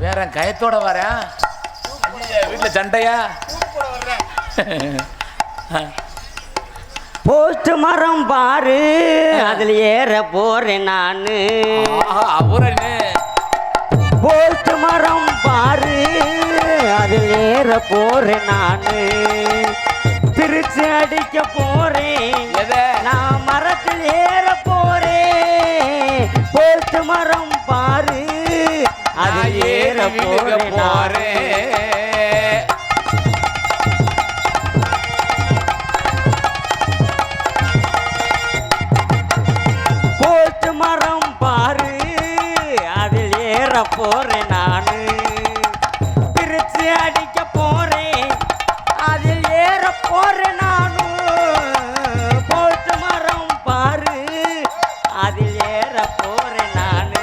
வேற கயத்தோட வரேன். வீட்டுல சண்டையா? போஸ்ட் மரம் பாரு, அதுல ஏற போறேன் நானு. போஸ்ட் மரம் பாரு, அதில் ஏற போறேன் நானு. திருச்சி அடிக்க போறேன், நான் மரத்தில் ஏற போறேன். போஸ்ட் மரம் பாரு, அதில் ஏற போறேன். போஸ்ட் மரம் பாரு, அதில் ஏற போறேன் நானு. திருச்சி அடிக்க போறேன், அதில் ஏற போறேன் நானு. போஸ்ட் மரம் பாரு, அதில் ஏற போறேன் நானு.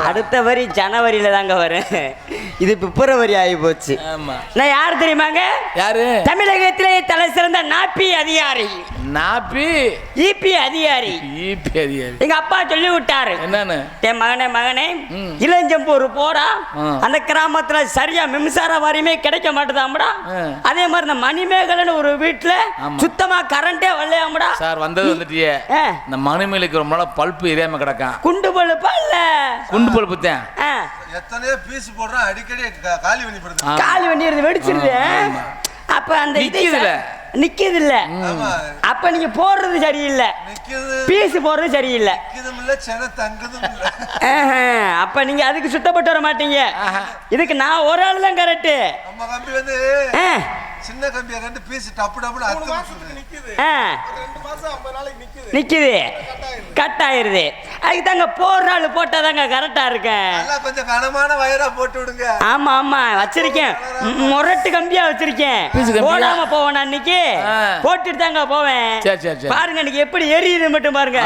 அடுத்த வரி ஜனவரியில தாங்க வரும். இது பிப்ரவரி ஆகி போச்சு. நான் யாரு தெரியுமாங்க? யாரு? தமிழகத்திலே தலை சிறந்த நாப்பி அதிகாரி. நாப்பி ஈபி அதிகாரி. ஈபி அதிகாரி எங்க அப்பா சொல்லி விட்டாரு. என்னன்னு? மகனே இளஞ்சம்பூர் போறா, அந்த கிராமத்துல சரியா மின்சார வாரியமே கிடைக்க மாட்டேதாம்டா. அதே மாதிரி இந்த மணிமேகலன்னு ஒரு வீட்டுல சுத்தமா கரண்டே வரலையாம்டா. சார் வந்தது வந்துட்டியே, இந்த மணிமேலுக்கு ரொம்ப நாள் பல்பு எரியாம கிடக்கான். குண்டு பல்பா இல்ல குண்டு பல்பு தான். எத்தனையோ பீஸ் போடுறா, அடிக்கடி காலி பண்ணி போடுது. காலி பண்ணி வெடிச்சிருது. அப்ப அந்த நிக்குது இல்ல. அப்ப நீங்க போடுறது சரியில்லை, பீஸ் போடுறது சரியில்லை. அப்ப நீங்க அதுக்கு சுத்தப்பட்டு வர மாட்டீங்க. இதுக்கு நான் ஒரு ஆள் தான் கரெக்ட். சின்ன கம்பியை கண்டு பீஸ் டப்பு டப்புன்னு நிக்குது, கட் ஆயிருது. அதுக்கு தாங்க போடுற ஆளு போட்டாதாங்க கரெக்டா இருக்கேன். கொஞ்சம் கனமான வயரா போட்டு விடுங்க. ஆமா ஆமா வச்சிருக்கேன், முரட்டு கம்பியா வச்சிருக்கேன். போடாம போவேன் அன்னைக்கு, போட்டுட்டு தாங்க போவேன். பாருங்க இன்னைக்கு எப்படி எரியுது மட்டும் பாருங்க.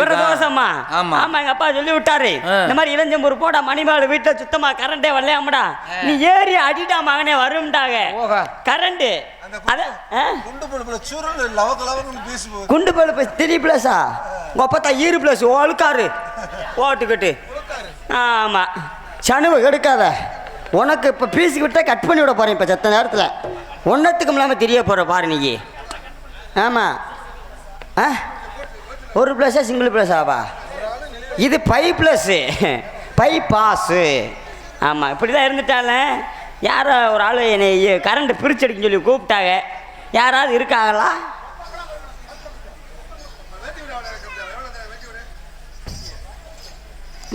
பிரதோஷமா? ஆமா எங்க அப்பா சொல்லி விட்டாரு, இந்த மாதிரி இளஞ்சம்பூர் போடா, மணிமாடு வீட்டுல சுத்தமா கரண்டே வரலையாமடா, நீ ஏறி அடிட்டா மகனே வரும்டாங்க கரண்ட். குண்டு பல்பு 3+, கொப்பத்தா ஈரு பிளஸ் ஒழுக்காரு ஓட்டுக்கிட்டு. ஆமா சனுவு எடுக்காத. உனக்கு இப்போ பீஸுக்கு விட்டா கட் பண்ணி விட போறேன். இப்போ செத்த நேரத்தில் ஒன்றத்துக்கும் இல்லாமல் தெரிய போகிற பாரு நீ. ஆமாம் ஒரு ப்ளஸ்ஸா சிங்கிள் ப்ளஸ்ஸாவா? இது 5+, 5 பாஸு. ஆமாம் இப்படி தான் இருந்துட்டால. யாரோ ஒரு ஆள் என்னை கரண்ட் பிரிச்சடிக்குன்னு சொல்லி கூப்பிட்டாங்க. யாராவது இருக்காங்களா?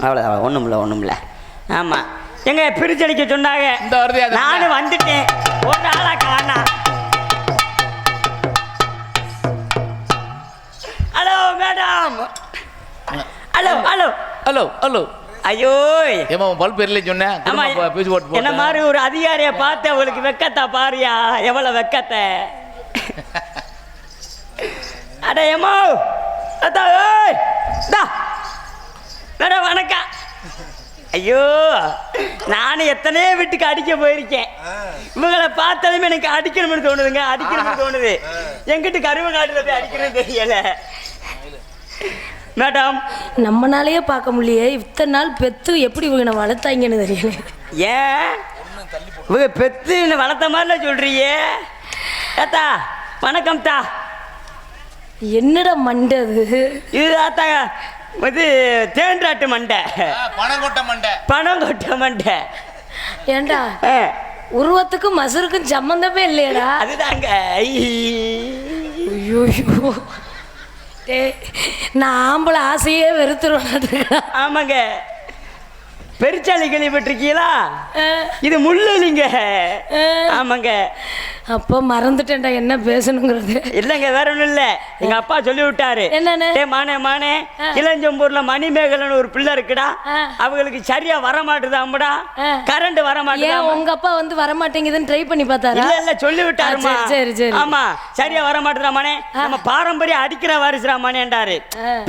அவ்வளோ ஒன்றும் இல்லை. ஆமாம் எங்க பிரிச்சடிக்க சொன்னாங்க, நானும் வந்துட்டேன். ஒரு ஆளா காணா. Hello madam. Hello hello hello hello. ஐயோ பல்ப் எரியல சொன்னேன். என்ன மாதிரி ஒரு அதிகாரியை பார்த்து அவளுக்கு வெக்கத்தா பாரியா, எவ்வளவு வெக்கத்தை. அட ஏமோ மேடம் வணக்கம். ஐயோ நானும் எத்தனையோ வீட்டுக்கு அடிக்க போயிருக்கேன். இவங்களை பார்த்தாலுமே எனக்கு அடிக்கணும்னு தோணுதுங்க, அடிக்கணும்னு தோணுது. எங்கிட்ட கருவ காட்டுல போய் அடிக்கணும்னு தெரியல. மேடம் நம்மனாலேயே பார்க்க முடியலையே, இத்தனை நாள் பெத்து எப்படி இவங்க வளர்த்தாங்கன்னு தெரியல. ஏன் இவங்க பெத்து வளர்த்த மாதிரில சொல்றியே? தாத்தா வணக்கம் தா. என்னடா மண்டை அது? இது தாத்தா இது தேன்றாட்டு மண்டை, பணங்கொட்டை மண்டை. ஏண்டா உருவத்துக்கும் மசருக்கும் சம்மந்தமே இல்லையடா? அதுதாங்க. ஐயோ நான் ஆம்பளை ஆசையே வெறுத்துருவேன். ஆமாங்க. பெருச்சாளி கேள்விப்பட்டிருக்கீங்களா? இது முள்ளலிங்க. ஆமாங்க. அப்போ மறந்துட்டேன்டா என்ன பேசணுங்கிறது. இல்லைங்க வேற ஒன்றும் இல்லை, எங்க அப்பா சொல்லி விட்டாரு. என்னன்னு? மானே இளஞ்சம்பூர்ல மணிமேகலன்னு ஒரு பிள்ளை இருக்குடா, அவங்களுக்கு சரியா வரமாட்டுதாம்படா, கரண்ட் வரமாட்டேன். உங்க அப்பா வந்து வரமாட்டேங்குதுன்னு ட்ரை பண்ணி பார்த்தாரு? இல்ல சொல்லி விட்டாருமா. சரி சரி. ஆமா சரியா வரமாட்டுதாமானே, நம்ம பாரம்பரிய அடிக்கிற வாரிசுரா மானேன்டாரு,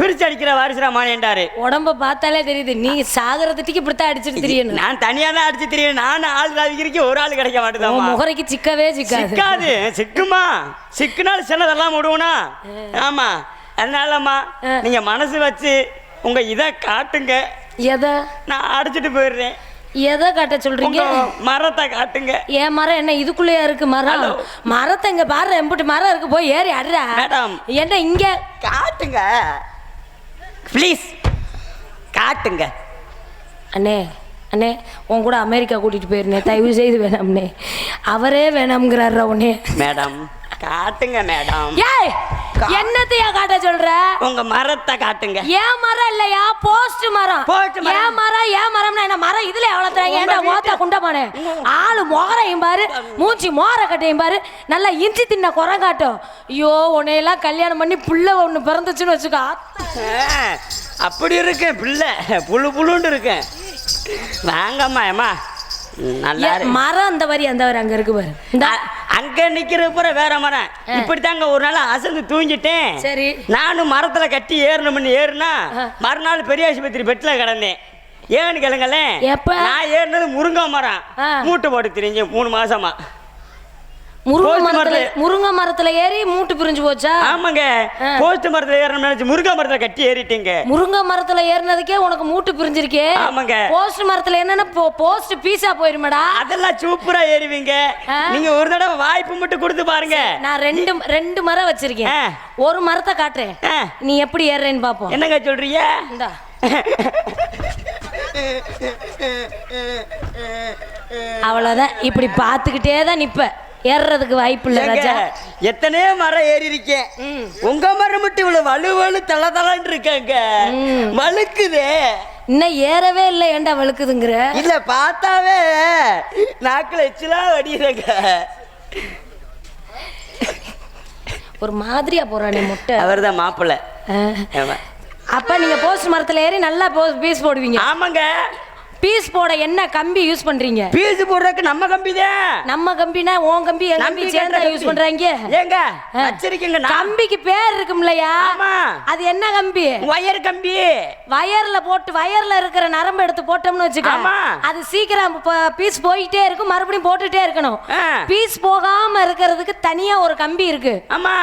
பிரிச்சு அடிக்கிற வாரிசுரா மானேன்டாரு. உடம்ப பார்த்தாலே தெரியுது நீ சாகரத்துக்கு இப்படித்தான் அடிச்சுட்டு தெரியணும். நான் தனியா தான் அடிச்சு தெரியும். நானும் ஆள் ராவிக்கிறதுக்கு ஒரு ஆள் கிடைக்க மாட்டேதான். முகரைக்கு சிக்கவே சிக்காது. சிக்காது. சிக்குமா? சிக்குனாலும் சின்னதெல்லாம் விடுவோனா? ஆமா. அதனாலம்மா நீங்க மனசு வச்சு உங்க இதை காட்டுங்க. எதை? நான் அடிச்சிட்டு போயிடுறேன். எதை காட்ட சொல்றீங்க? மரத்தை காட்டுங்க. ஏன் மரம் என்ன இதுக்குள்ளேயா இருக்கு மரம்? மரத்தை இங்க பாரு, எம்பிட்டு மரம் இருக்கு, போய் ஏறி அட்றா. மேடம் என்ன இங்க காட்டுங்க ப்ளீஸ், காட்டுங்க. அண்ணே அண்ணே, உன் கூட அமெரிக்கா கூட்டிட்டு போயிருந்தேன், தயவு செய்து வேணாம்னே. அவரே வேணாம்ங்கிறாரா உன்னே. மேடம் காட்டுங்க மேடம். ஏய், என்னத்தையா காட்ட சொல்ற? உங்க மரத்தை காட்டுங்க. ஏன் மரம் இல்லையா? போஸ்ட் மரம். ஏன் மரம்? ஏன் மரம்னா என்ன? மரம் இதுல வளர்த்துறாங்க. ஏன்டா மோத்தா குண்டமானே? ஆளு மொகரையும் பாரு, மூஞ்சி மோர கட்டையும் பாரு, நல்லா இஞ்சி தின்ன குரங்காட்டும். ஐயோ, உன்னையெல்லாம் கல்யாணம் பண்ணி புள்ள ஒண்ணு பிறந்துச்சுன்னு வச்சுக்கோ. அப்படி இருக்கேன் பிள்ளை, புழு புழுன்னு இருக்கேன். வாங்கம்மா ஏமா. நல்லா மரம் அந்த வரி அந்த வரி அங்க இருக்கு பாரு. அங்க நிக்கிற பூரா வேற மரம். இப்படித்தாங்க ஒரு நாள் அசந்து தூங்கிட்டேன். சரி, நானும் மரத்துல கட்டி ஏறணும்னு ஏறுனா மறுநாள் பெரிய ஆஸ்பத்திரி பெட்ல கிடந்தேன். ஏன்னு கேளுங்களேன், நான் ஏறினது முருங்கை மரம். மூட்டை போட்டு திரிஞ்சு 3 மாசமா. முருங்கை மரத்துல ஏறி மூட்டு பிரிஞ்சு போச்சா? ஆமாங்க. போஸ்ட் மரத்துல ஏறணும் நினைச்சு முருங்கை மரத்துல கட்டி ஏறிட்டீங்க. முருங்கை மரத்துல ஏறினதுக்கே உனக்கு மூட்டு பிரிஞ்சிருக்கே. ஆமாங்க. போஸ்ட் மரத்துல என்னன்னா போஸ்ட் பீஸா போயிருமேடா. அதெல்லாம் சூப்பரா ஏறுவீங்க. நீங்க ஒரு தடவை வாய்ப்பு மட்டும் கொடுத்து பாருங்க. நான் ரெண்டு மரம் வச்சிருக்கேன். ஒரு மரத்தை காட்டுறேன், நீ எப்படி ஏறுறேன்னு பாப்போம். என்னங்க சொல்றீங்க? இந்தா. அவ்வளவுதான், இப்படி பாத்துக்கிட்டே தான் நிப்ப. ஏறதுக்கு வாய்ப்பு இல்ல ராஜா. எத்தனையோ மரம் ஏறி இருக்கேன். உங்க மரம் மட்டும் இவ்வளவு வலுவலு தளதளன்னு இருக்காங்க. வழுக்குதே. இன்னும் ஏறவே இல்லை. ஏண்டா வழுக்குதுங்கிற? இல்ல பார்த்தாவே நாக்குல எச்சலா வடியுறங்க. ஒரு மாதிரியா போறானே முட்டை. அவர்தான் மாப்பிள்ள. அப்ப நீங்க போஸ்ட் மரத்துல ஏறி நல்லா பீஸ் போடுவீங்க? ஆமாங்க. பீஸ் போட என்ன கம்பி யூஸ் பண்றீங்க? பீஸ் போடுறதுக்கு நம்ம கம்பி தான். நம்ம கம்பினா உன் கம்பி என் கம்பி சேர்ந்து யூஸ் பண்றாங்க. ஏங்க வச்சிருக்கீங்க? கம்பிக்கு பேர் இருக்கும்லையா? ஆமா. அது என்ன கம்பி? வயர் கம்பி. வயர்ல போட்டு வயர்ல இருக்கிற நரம்பு எடுத்து போட்டோம்னு வச்சுக்க, அது சீக்கிரம் பீஸ் போயிட்டே இருக்கும், மறுபடியும் போட்டுட்டே இருக்கணும். பீஸ் போகாம இருக்கிறதுக்கு தனியா ஒரு கம்பி இருக்கு. ஆமா.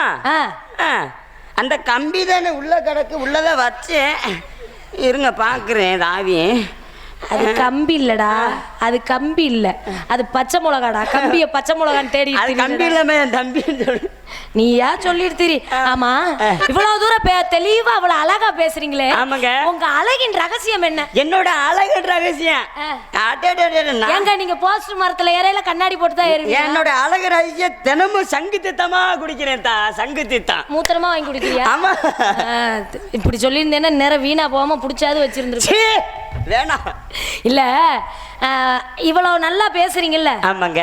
அந்த கம்பி தானே உள்ள கிடக்கு. உள்ளதான் வச்சேன், இருங்க பாக்குறேன். தாவி அது கம்பி இல்லடா, அது கம்பி இல்ல, அது பச்சை மிளகாடா. கம்பிய பச்சை மிளகான்னு தேடி கம்பி இல்லாம என் தம்பி நீயா சொல்லிட்டு திரி. ஆமா, இவ்வளவு தூரம் தெளிவா அவ்வளவு அழகா பேசுறீங்களே. ஆமாங்க. உங்க அழகின் ரகசியம் என்ன? என்னோட அழகின் ரகசியம் ஏங்க நீங்க போஸ்ட் மரத்துல ஏறையில கண்ணாடி போட்டு தான் ஏறுவீங்க? என்னோட அழகு ரகசியம் தினமும் சங்கு தித்தமா குடிக்கிறேன். சங்கு தித்தம் மூத்திரமா வாங்கி குடிக்கிறியா? ஆமா. இப்படி சொல்லியிருந்தேன்னா நேரம் வீணா போகாம புடிச்சாது வச்சிருந்துருக்கேன். வேணாம் இல்ல, இவ்வளவு நல்லா பேசுறீங்கல்ல. ஆமாங்க.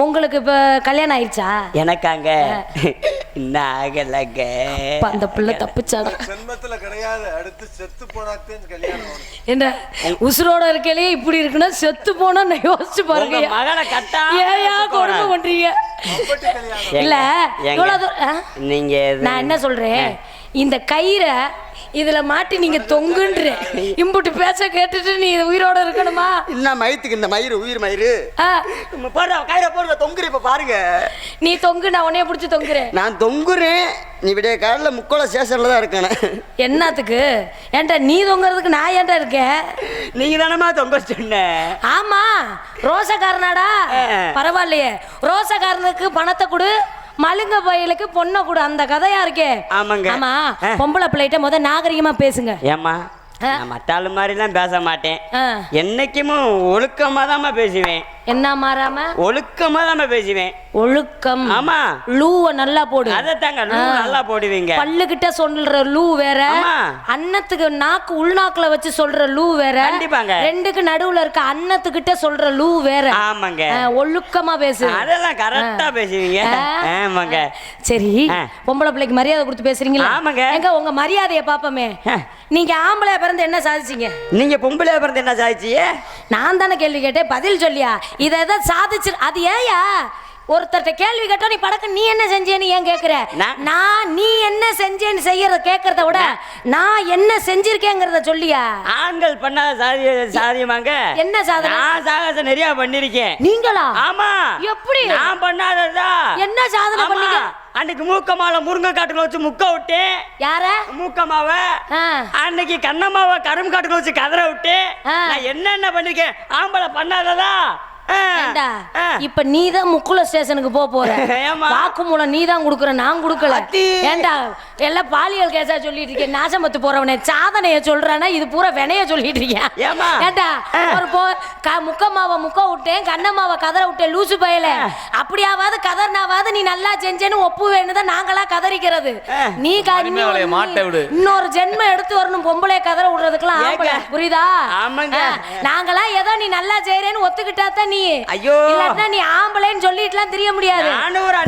உங்களுக்கு இப்ப கல்யாணம் ஆயிடுச்சா? எனக்காங்க இன்னும் ஆகலங்க. அந்த பிள்ளை தப்பிச்சாடா. ஜென்மத்துல கிடையாது, அடுத்து செத்து போனாத்தே கல்யாணம். என்ன உசுரோட இருக்கலையே இப்படி இருக்குன்னா செத்து போனா நான் யோசிச்சு பாருங்க. மகனை கட்டா ஏயா கொடுமை பண்றீங்க? இல்ல இவ்வளவு நீங்க நான் என்ன சொல்றேன், இந்த கயிறை இதுல மாட்டி நீங்க தொங்குன்ற இம்புட்டு பேச கேட்டுட்டு நீ உயிரோட இருக்கணுமா? என்ன மயித்துக்கு இந்த மயிறு உயிர் மயிறு போடுற கயிறை போடுற தொங்குற. இப்ப பாருங்க, நீ தொங்கு, நான் உன்னைய பிடிச்சி தொங்குறேன். நான் தொங்குறேன், நீ விடிய காலைல முக்கோள ஸ்டேஷன்ல தான் இருக்கணும். என்னத்துக்கு? ஏன்டா நீ தொங்குறதுக்கு நான் ஏன்டா இருக்கேன்? நீங்க தானமா தொங்க சொன்ன. ஆமா, ரோசக்காரனாடா. பரவாயில்லையே, ரோசக்காரனுக்கு பணத்தை கொடு, மலுங்க பயலுக்கு பொண்ணை கூட, அந்த கதையா இருக்கே. ஆமாங்க. ஆமா, பொம்பளை பிள்ளைகிட்ட முத நாகரிகமா பேசுங்க. ஏமா, நான் மத்தாளு மாதிரிலாம் பேச மாட்டேன். என்னைக்குமே ஒழுக்கமா தான் பேசுவேன். என்ன மாறாம? ஒழுக்கமா தான் பேசுவேன். ஒழுக்கம். ஆமா. லூவ நல்லா போடு. அதத்தாங்க லூ நல்லா போடுவீங்க. பல்லுகிட்ட சொல்ற லூ வேற, அன்னத்துக்கு நாக்கு உள்நாக்குல வச்சு சொல்ற லூ வேற. கண்டிப்பாங்க. ரெண்டுக்கு நடுவுல இருக்க அன்னத்துக்கிட்ட சொல்ற லூ வேற. ஆமாங்க. ஒழுக்கமா பேசு. அதெல்லாம் கரெக்டா பேசுவீங்க. ஆமாங்க. சரி, பொம்பளை பிள்ளைக்கு மரியாதை கொடுத்து பேசுறீங்களா? ஆமாங்க. எங்க உங்க மரியாதையை பாப்போமே. நீங்க ஆம்பளையா பிறந்து என்ன சாதிச்சீங்க? நீங்க பொம்பளையா பிறந்து என்ன சாதிச்சீங்க? நான் தானே கேள்வி கேட்டேன், பதில் சொல்லியா? இதை சாதிச்சு அது ஏயா ஒருத்தர்ட்ட கேள்வி கேட்டா நீ படக்க நீ என்ன செஞ்சேன்னு ஏன் கேக்குற? நான் நீ என்ன செஞ்சேன்னு செய்யறத கேக்குறத விட நான் என்ன செஞ்சிருக்கேங்கிறத சொல்லியா? ஆண்கள் பண்ணாத சாதியமாங்க. என்ன சாதனை? நான் சாகசம் நிறைய பண்ணிருக்கேன். நீங்களா? ஆமா. எப்படி? நான் பண்ணாததா? என்ன சாதனை பண்ணீங்க? அன்னைக்கு மூக்கமால முருங்கை காட்டுல வச்சு முக்க விட்டேன். யார? மூக்கமாவ. அன்னைக்கு கண்ணம்மாவை கரும்பு காட்டுல வச்சு கதற விட்டு நான் என்னென்ன பண்ணிருக்கேன். ஆம்பளை பண்ணாததா? இப்ப நீதான் முக்குல ஸ்டேஷனுக்கு போற. வாக்குமூலம் நீதான் குடுக்குற, நான் குடுக்கல. ஏண்டா எல்லாம் பாலியல் கேஸா சொல்லிட்டு இருக்கேன். நாசமத்து போறவனே சாதனைய சொல்றானா இது பூரா வினைய சொல்லிட்டு இருக்கேன். ஏண்டா ஒரு முக்கம்மாவை முக்க விட்டேன், கண்ணம்மாவை கதற விட்டேன். லூசு பயல. அப்படியாவது கதர்னாவது நீ நல்லா செஞ்சேன்னு ஒப்பு வேணுதான் நாங்களா கதறிக்கிறது. நீ இன்னொரு ஜென்மம் எடுத்து வரணும் பொம்பளை கதற விடுறதுக்கெல்லாம். புரியுதா? நாங்களா ஏதோ நீ நல்லா செய்யறேன்னு ஒத்துக்கிட்டா தான் நீ. ஐயோ இல்லன்னா நீ ஆம்பளைன்னு சொல்லிட்டுலாம் தெரிய முடியாது.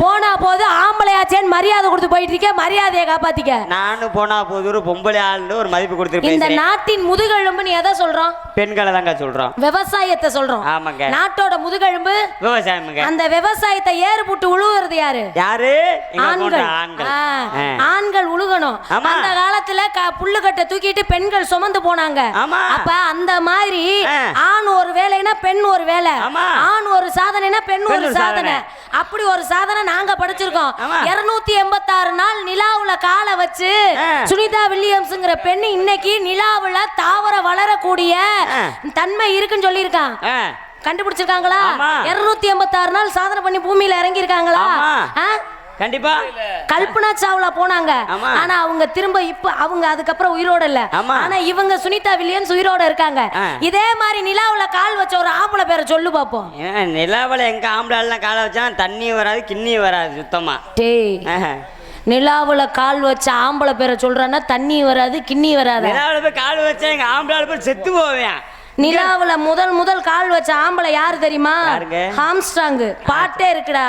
போனா போது ஆம்பளையாச்சேன்னு மரியாதை கொடுத்து போயிட்டு இருக்க. மரியாதையை காப்பாத்திக்க. நானும் போனா போது ஒரு பொம்பளை ஆளுன்னு ஒரு மதிப்பு கொடுத்து. இந்த நாட்டின் முதுகெலும்பு நீ எதை சொல்றோம்? பெண்களை தாங்க சொல்றோம். விவசாயத்தை சொல்றோம். ஆமாங்க. நாட்டோட முதுகெலும்பு விவசாயம்ங்க. அந்த விவசாயத்தை ஏறு போட்டு உழுவுறது யாரு? யாரு? ஆண்கள். ஆண்கள் உழுகணும். அந்த காலத்துல புல்லுக்கட்டை தூக்கிட்டு பெண்கள் சுமந்து போனாங்க. அப்ப அந்த மாதிரி ஆண் ஒரு வேலைன்னா பெண் ஒரு வேலை, ஆண் ஒரு சாதனைனா பெண் ஒரு சாதனை. அப்படி ஒரு சாதனை நாங்க படிச்சிருக்கோம். 286 நாள் நிலாவுல காலை வச்சு சுனிதா வில்லியம்ஸ்ங்கிற பெண் இன்னைக்கு நிலாவுல தாவர வளரக்கூடிய தன்மை இருக்குன்னு சொல்லியிருக்கான். கண்டுபிடிச்சிருக்காங்களா? 286 நாள் சாதனை பண்ணி பூமியில இறங்கி இருக்காங்களா? கண்டிப்பா. கல்பனா சாவ்லா போனாங்க. ஆனா அவங்க திரும்ப இப்ப அவங்க அதுக்கப்புறம் உயிரோட இல்ல. ஆனா இவங்க சுனிதா வில்லியம்ஸ் உயிரோட இருக்காங்க. இதே மாதிரி நிலாவுல கால் வச்ச ஒரு ஆம்பளை பேரை சொல்லு பாப்போம். நிலாவுல எங்க ஆம்பளை காலை வச்சா தண்ணி வராது கிண்ணி வராது சுத்தமா. நிலாவுல கால் வச்ச ஆம்பளை பேரை சொல்றேன்னா தண்ணி வராது கிண்ணி வராது. நிலாவுல போய் கால் வச்சா எங்க ஆம்பளை போய் செத்து போவேன். நிலாவுல முதல் கால் வச்ச ஆம்பளை யாரு தெரியுமா? ஆம்ஸ்ட்ராங். பாட்டே இருக்குடா.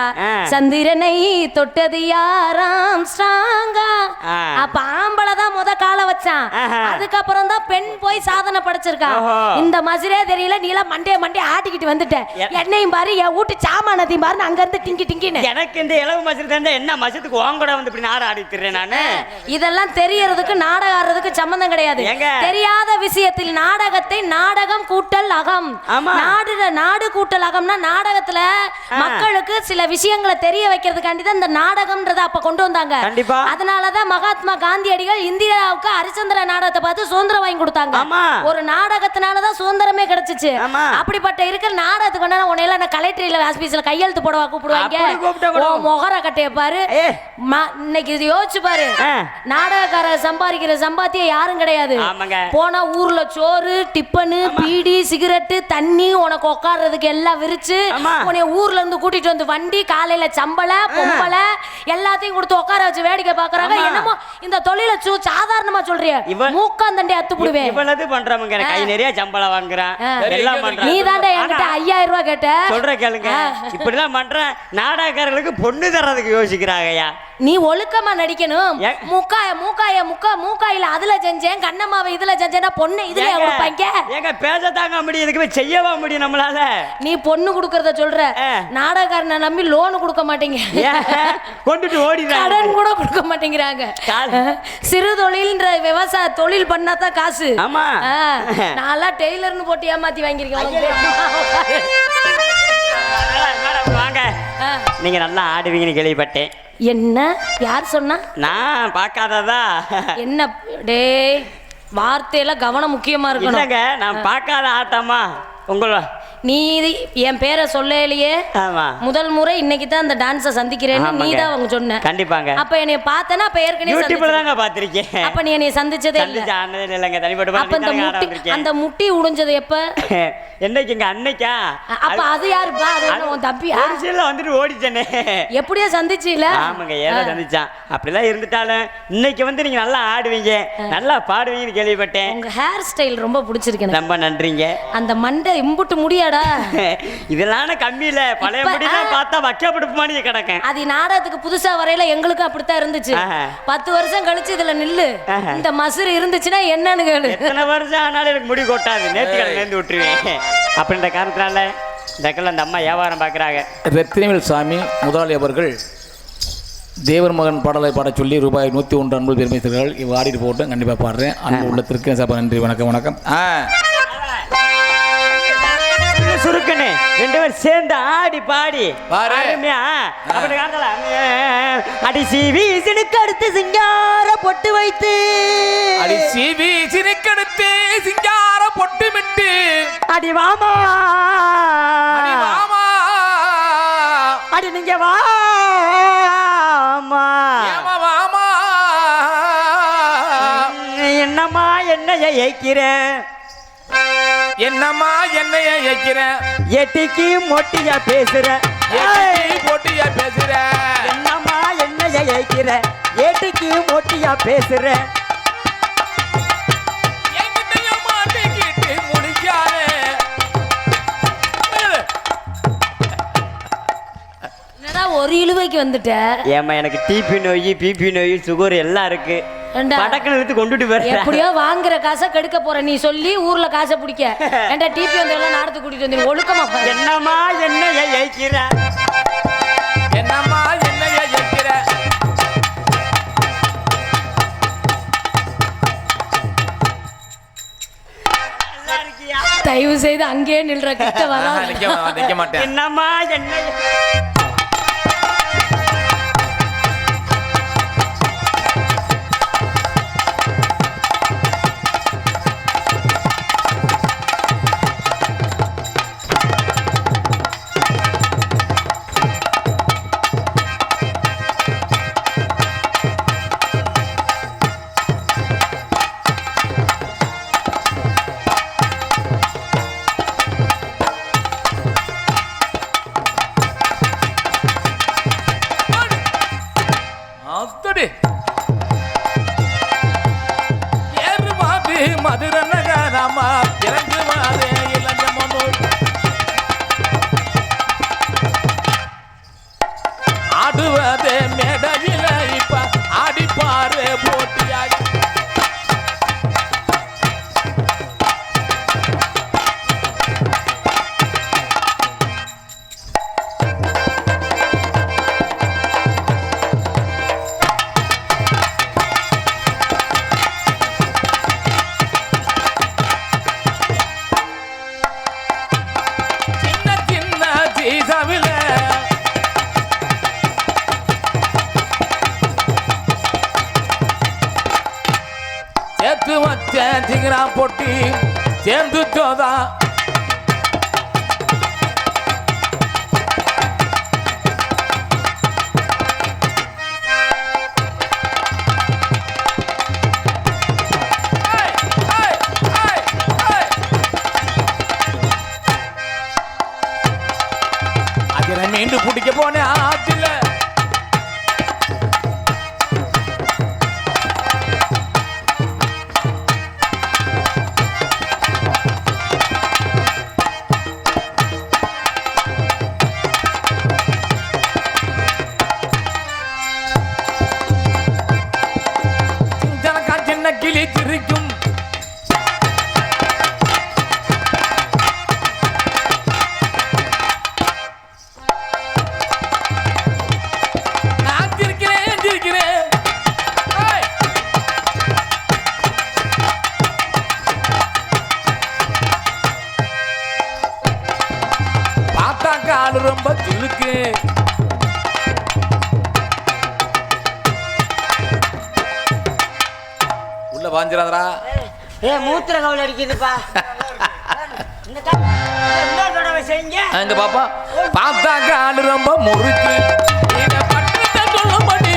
சந்திரனை தொட்டது யார்? ஆம்ஸ்ட்ராங்கா. அப்ப ஆம்பளை தான் காலை வச்சான். அதுக்கப்புறம் தான் பெண் போய் சாதனை படைச்சிருக்கா. இந்த மசிரே தெரியல. நீல மண்டே ஆட்டிக்கிட்டு வந்துட்டேன். என்னையும் பாரு என் வீட்டு சாமானத்தையும் பாரு அங்க இருந்து டிங்கி டிங்கின்னு. எனக்கு இந்த இளவு மசிறு தெரிஞ்சா என்ன மசத்துக்கு ஓங்கட வந்து இப்படி நாட ஆடிக்கிறேன் நானு. இதெல்லாம் தெரியறதுக்கு நாடகம் ஆடுறதுக்கு சம்பந்தம் கிடையாது. தெரியாத விஷயத்தில் நாடகத்தை நாடகம் கூட்டல் அகம். நாடு கூட்டல் அகம்னா நாடகத்துல மக்களுக்கு சில விஷயங்களை தெரிய வைக்கிறதுக்காண்டி தான் இந்த நாடகம்ன்றத அப்ப கொண்டு வந்தாங்க. அதனாலதான் மகாத்மா காந்தியடிகள் இந்தியாவுக்கு ஹரிச்சந்திர நாடகத்தை பார்த்து சுதந்திரம் வாங்கி கொடுத்தாங்க. ஒரு நாடகத்தினாலதான் சுதந்திரமே கிடைச்சிச்சு. அப்படிப்பட்ட இருக்கிற நாடகத்துக்கு உன்னையெல்லாம் கலெக்டர் ஆபீஸ்ல கையெழுத்து போடவா கூப்பிடுவாங்க. மொகர கட்டைய பாரு. இன்னைக்கு இது யோசிச்சு பாரு. நாடகக்கார சம்பாதிக்கிற சம்பாத்தியம் யாரும் கிடையாது. போனா ஊர்ல சோறு டிப்பனு பீடி சிகரெட்டு தண்ணி உனக்கு உட்கார்றதுக்கு எல்லாம் விரிச்சு உன்னை ஊர்ல இருந்து கூட்டிட்டு வந்து வண்டி காலையில சம்பள பொம்பளை எல்லாத்தையும் கொடுத்து உட்கார வச்சு வேடிக்கை பாக்குறாங்க. என்னமோ இந்த தொழில சாதாரணமா சொல்றிய மூக்காந்தண்டி அத்து போடுவேன். இவ்வளவு பண்றவங்க கை நிறைய சம்பளம் வாங்குறான். நீ தாண்டா என்கிட்ட 5000 ரூபாய் கேட்ட. சொல்ற கேளுங்க. இப்படிதான் பண்ற நாடகக்காரர்களுக்கு பொண்ணு தர்றதுக்கு யோசிக்கிறாங்கயா. நீ ஒழுக்கமா நடிக்கணும். மூக்காயில அதுல செஞ்சேன் கண்ணம்மாவை இதுல செஞ்சேன்னா பொண்ணு இதுல கொடுப்பாங்க. எங்க பேச தாங்க முடியும். இதுக்கு செய்யவா முடியும் நம்மளால? நீ பொண்ணு கொடுக்கறத சொல்ற. நாடகக்காரனை நம்பி லோன் கொடுக்க மாட்டேங்க. கொண்டுட்டு ஓடி கடன் கூட கொடுக்க மாட்டேங்கிறாங்க. சிறு தொழில்ன்ற விவசாய தொழில் பண்ணாதான் காசு. ஆமா நான் டெய்லர்னு போட்டு ஏமாத்தி வாங்கிருக்கேன். வாங்க நீங்க நல்லா ஆடுவீங்கன்னு கேள்விப்பட்டேன். என்ன யார் சொன்னா? நான் பார்க்காததா? என்ன டே வார்த்தையில கவனம் முக்கியமா இருக்கணும். நான் பார்க்காத ஆட்டமா உங்கள நீ என் பேரை சொல்லலையே. முதல் முறை இன்னைக்கு தான் அந்த டான்ஸை சந்திக்கிறேன்னு நீ தான் அவங்க சொன்ன. கண்டிப்பாங்க. அப்ப என்னைய பார்த்தனா அப்ப ஏற்கனவே யூடியூப்ல தாங்க பாத்திருக்கேன். அப்ப நீ என்னைய சந்திச்சதே இல்லங்க. தனிப்பட்ட அப்ப அந்த முட்டி உடைஞ்சது எப்ப? என்னைக்குங்க? அன்னைக்கா? அப்ப அது யாருப்பா? அது உன் தம்பியா? அரசியல்ல வந்துட்டு ஓடிச்சனே. எப்படியா சந்திச்சீல? ஆமாங்க ஏதோ சந்திச்சான். அப்படிலாம் இருந்துட்டாலும் இன்னைக்கு வந்து நீங்க நல்லா ஆடுவீங்க நல்லா பாடுவீங்கன்னு கேள்விப்பட்டேன். உங்க ஹேர் ஸ்டைல் ரொம்ப பிடிச்சிருக்கு. ரொம்ப நன்றிங்க. அந்த மண்டை இம்புட்டு முடியாடா. இதெல்லாம் கம்மியில பழைய முடியெல்லாம் பார்த்தா வைக்கப்பட்டு மாதிரி கிடக்கேன். அது நாடகத்துக்கு புதுசா வரையில எங்களுக்கு அப்படித்தான் இருந்துச்சு. 10 வருஷம் கழிச்சு இதுல நில்லு இந்த மசுறு இருந்துச்சுன்னா என்னன்னு கேளு. எத்தனை வருஷம் ஆனாலும் எனக்கு முடி கொட்டாது. நேர்த்தி கடை நேர்ந்து விட்டுருவேன். அப்படின்ற காரணத்தினால இந்த அந்த அம்மா வியாபாரம் பார்க்குறாங்க. ரத்தினவேல் சாமி முதலாளி அவர்கள் தேவர் மகன் பாடலை பாட சொல்லி ரூபாய் 101 அன்பு பெருமை தருகிறார்கள். இவ ஆடிட்டு போட்டேன், கண்டிப்பாக பாடுறேன். அன்பு உள்ளத்திற்கு சாப்பா நன்றி. வணக்கம் வணக்கம். சுருக்கனே 2 பேர் சேர்ந்து ஆடி பாடி அடி சிவி சினுக்கடுத்து சிங்கார பொட்டு வைத்து அடி சிவி சினுக்கடுத்து சிங்கார பொட்டு விட்டு அடி வாமா அடி வாமா அடி நீங்க வாமா வாமா என்னம்மா என்னைய ஏக்கிறேன் என்னம்மா என்னைய ஏக்கிறேன் எட்டிக்கு மொட்டியா பேசுறேன் போட்டியா பேசுறேன் என்னம்மா என்னைய ஏக்கிறேன் ஏட்டிக்கு மொட்டியா பேசுறேன் ஒரு இழுவைக்கு வந்துட்ட. ஏமா எனக்கு டிபி நோய் பிபி நோய் சுகர் எல்லாம் இருக்கு. படக்கன் எடுத்து கொண்டுட்டு போறேன். எப்படியோ வாங்குற காசை கெடுக்க போற நீ சொல்லி ஊர்ல காசை பிடிக்க ஏன்டா டிபி வந்தெல்லாம் நாடத்து கூட்டிட்டு வந்து ஒழுக்கமா என்னம்மா என்னைய ஏய்க்கிற என்னம்மா என்னைய ஏய்க்கிற தயவு செய்து அங்கேயே நில்ற கிட்ட வர நிக்க மாட்டேன். என்னம்மா என்னைய மதுரை நகரமா இறங்கு மாதே இளஞ்ச மனோ ஆடுவதே மேடையில இப்ப ஆடிப்பாரு போட்டியாய் சேர்த்து வச்சேன் திங்கரா போட்டி சேர்ந்து தோதா அதில் மீண்டும் பிடிக்க போனேன் ஆத்துல கிளி சிரிக்கும் நான் சிரிக்கிறேன் பார்த்தாக்க ஆளு ரொம்ப சிலுக்கு வாஞ்சிராதரா மூத்திர கவலை அடிக்குதுப்பா. அங்க பாப்பா பார்த்தாக்க ஆளு ரொம்ப முறுக்கு சொல்ல மாட்டி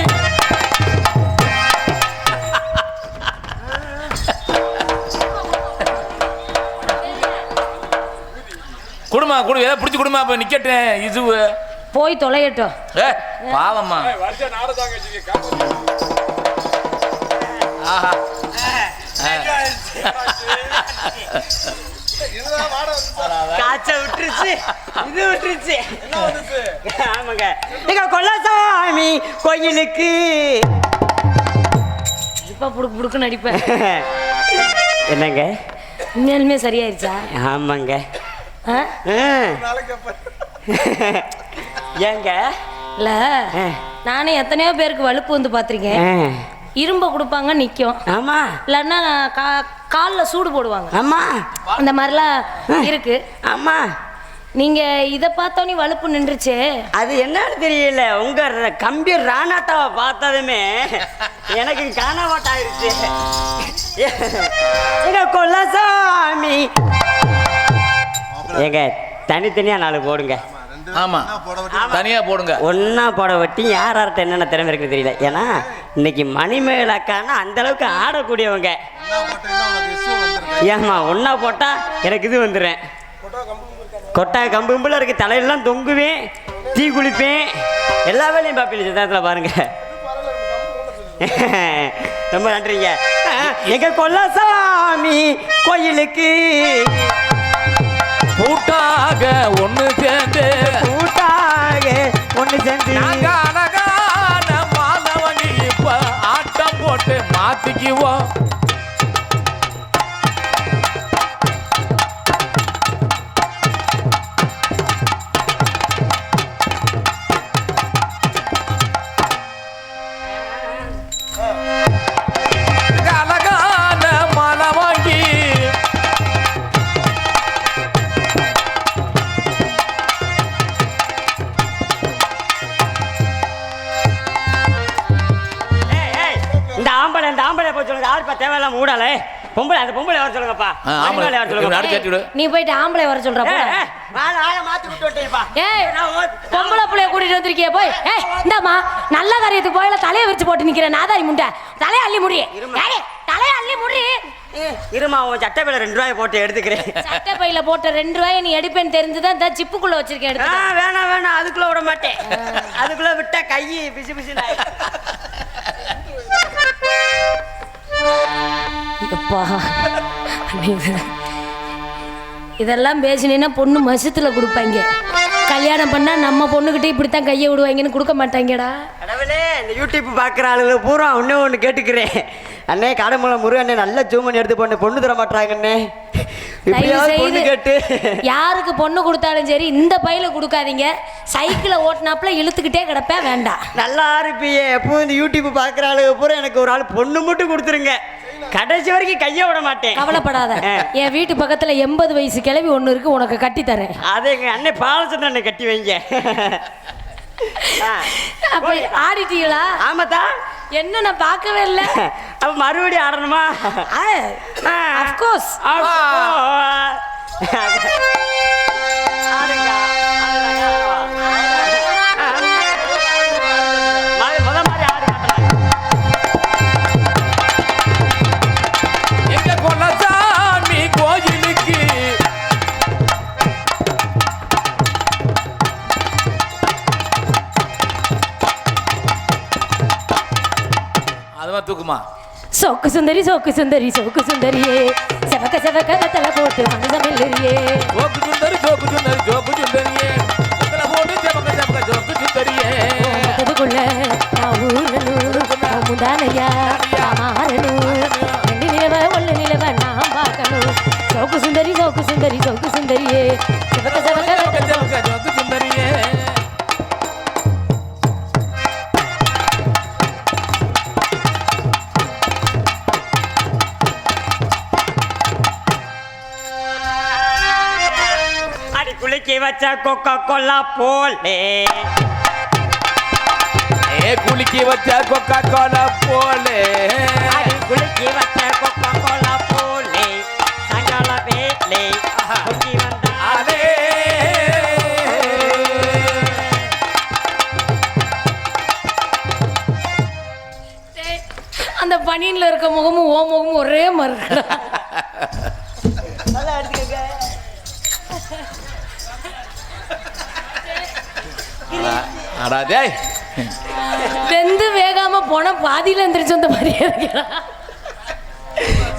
குடுமா குடு ஏதாவது பிடிச்சி குடுமா இப்ப நிக்கட்டேன் இது போய் தொலையட்டும். பாவம்மா ஆஹா காய்ச்ச விட்டுருச்சு இது விட்டுருச்சு. ஆமாங்க நீங்க கொல்லசாமி கோயிலுக்கு இப்ப புடுக்கு புடுக்கு நடிப்பேன். என்னங்க உண்மையாலுமே சரியாயிருச்சா? ஆமாங்க ஆ? ஏங்க இல்ல நானே எத்தனையோ பேருக்கு வலுப்பு வந்து பார்த்திருக்கேன். இரும்பை கொடுப்பாங்க நிற்கும். ஆமா. இல்லைன்னா காலில் சூடு போடுவாங்க. ஆமா. அந்த மாதிரிலாம் இருக்கு. ஆமா. நீங்க இதை பார்த்தோன்னே வலுப்பு நின்றுச்சு. அது என்னன்னு தெரியல, உங்க கம்பி ராணாட்டாவை பார்த்ததுமே எனக்கு காணாமட்டாயிருச்சு. எங்க கொல்லசாமி எங்க தனித்தனியா 4 போடுங்க. ஆமா தனியா போடுங்க. ஒன்னா போட வட்டி யார் யார்கிட்ட என்னென்ன திறமை இருக்குன்னு தெரியல. ஏன்னா இன்னைக்கு மணிமேலாக்கான அந்த அளவுக்கு ஆடக்கூடியவங்க. ஏமா ஒன்னா போட்டா எனக்கு இது வந்துடுறேன். கொட்டா கம்புல இருக்கு, தலையெல்லாம் தொங்குவேன், தீ குளிப்பேன், எல்லா வேலையும் பார்ப்பீங்க சித்தாரத்தில் பாருங்க. ரொம்ப நன்றிங்க. எங்க கொல்லசாமி கோயிலுக்கு கூட்டாக ஒண்ணு சேர்ந்து நாங்க அழகான மாதவங்க இப்ப ஆட்டம் போட்டு மாத்திக்குவோம். அழகான மலை வாங்கி இந்த ஆம்பளை போய் சொல்லுங்க. யாருப்பா தேவையில்லாம மூடல பொம்பளை, அந்த பொம்பளை வர சொல்லுங்கப்பா. நீ போயிட்டு ஆம்பளை வர சொல்ற. பொம்பளை பிள்ளைய கூட்டிட்டு வந்திருக்கிய போய். இந்தாமா நல்ல காரியத்துக்கு போயில தலையை விரிச்சு போட்டு நிக்கிறேன். நாதாரி முண்டை தலையை அள்ளி முடி, தலையை அள்ளி முடி. இருமா, உன் சட்டை பையில 2 ரூபாய் போட்டு எடுத்துக்கிறேன். சட்டை பையில போட்ட 2 ரூபாயை நீ எடுப்பேன்னு தெரிஞ்சுதான் இந்த சிப்புக்குள்ள வச்சிருக்கேன். வேணாம் அதுக்குள்ள விட மாட்டேன். அதுக்குள்ள விட்டா கை பிசு பிசு. இதெல்லாம் பேசினீன்னா பொண்ணு மசத்துல கொடுப்பாங்க. கல்யாணம் பண்ணா நம்ம பொண்ணுகிட்ட இப்படித்தான் கையை விடுவாங்கன்னு கொடுக்க மாட்டாங்கடா. கடவுளே, இந்த யூடியூப் பாக்குற ஆளுங்க பூரா ஒண்ணு கேட்டுக்கிறேன். அண்ணே காடமலை முருகண்ணே நல்ல ஜூமன் எடுத்து பொண்ணு தர மாட்டாங்கண்ணே. யாருக்கு பொண்ணு கொடுத்தாலும் சரி இந்த பையில கொடுக்காதீங்க. சைக்கிளை ஓட்டினாப்புல இழுத்துக்கிட்டே கிடப்பேன். வேண்டாம். நல்லா இருப்பியே. எப்போ இந்த யூடியூப் பாக்குற ஆளுங்க பூரா எனக்கு ஒரு ஆள் பொண்ணு மட்டும் கொடுத்துருங்க. கடைசி வரைக்கும் கைய விட மாட்டேன். கவலைப்படாத. என் வீட்டு பக்கத்துல 80 வயசு கிழவி ஒண்ணு இருக்கு, உனக்கு கட்டி தரேன். அது எங்க அண்ணன் பாலச்சந்திரன் கட்டி வைங்க. ஆடிட்டீங்களா? ஆமாத்தா. என்ன நான் பார்க்கவே இல்லை. அப்ப மறுபடியும் ஆடணுமா? அஃப்கோர்ஸ். எங்க கொல்லசாமி கோயிலுக்கு அதுவா தூக்குமா. சொக்கு சுந்தரி சொக்கு சுந்தரி சொக்கு சுந்தரியே செவக்க செவக்க தலை போட்டு மனசமில்லையே. ஜோக்கு சுந்தரி ஜோக்கு சுந்தரி ஜோக்கு சுந்தரியே தலை போட்டு செவக்க செவக்க ஜோக்கு சுந்தரியே. அதுக்குள்ள நான் ஊரணும் முந்தானையா மாறணும். 2 நிலவ 1 நிலவ நான் பார்க்கணும். சொக்கு சுந்தரி சொக்கு சுந்தரி சொக்கு சுந்தரியே செவக்க செவக்க செவக்க ஜோக்கு சுந்தரியே. குளிக்கி வச்ச கொக்கா கோலா போலே. குளிக்கி வச்ச கொக்கா கோலா போலே. குளிக்கி வச்ச கொக்கா கோலா போலே. சங்கால வேலே கொக்கி வந்தாலே. அந்த பனியன்ல இருக்க முகமும் ஓ முகமும் ஒரே மாதிரி. நல்லா எடுத்துக்கங்க. வெந்து வேகாம போன பாதியில எந்திரிச்சு வந்த மாதிரியே இருக்கிறான்.